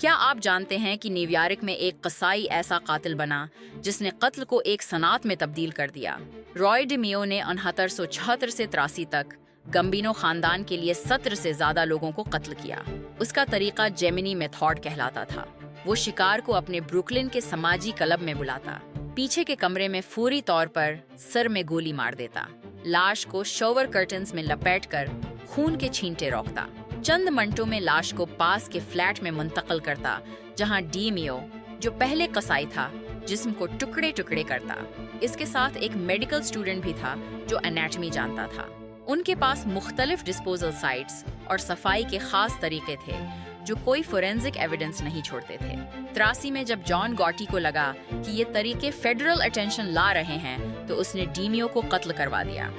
کیا آپ جانتے ہیں کہ نیویارک میں ایک قصائی ایسا قاتل بنا جس نے قتل کو ایک صنعت میں تبدیل کر دیا؟ رائے ڈیمیو نے 6976 سے 83 تک گمبینو خاندان کے لیے 70 سے زیادہ لوگوں کو قتل کیا۔ اس کا طریقہ جیمنی میتھڈ کہلاتا تھا۔ وہ شکار کو اپنے بروکلن کے سماجی کلب میں بلاتا، پیچھے کے کمرے میں فوری طور پر سر میں گولی مار دیتا، لاش کو شاور کرٹنز میں لپیٹ کر خون کے چھینٹے روکتا، چند منٹوں میں لاش کو پاس کے فلیٹ میں منتقل کرتا جہاں ڈیمیو، جو پہلے قصائی تھا، جسم کو ٹکڑے ٹکڑے کرتا۔ اس کے ساتھ ایک میڈیکل اسٹوڈنٹ بھی تھا جو انیٹمی جانتا تھا۔ ان کے پاس مختلف ڈسپوزل سائٹس اور صفائی کے خاص طریقے تھے جو کوئی فورینزک ایویڈنس نہیں چھوڑتے تھے۔ 83 میں جب جان گاٹی کو لگا کہ یہ طریقے فیڈرل اٹینشن لا رہے ہیں تو اس نے ڈیمیو کو قتل کروا دیا۔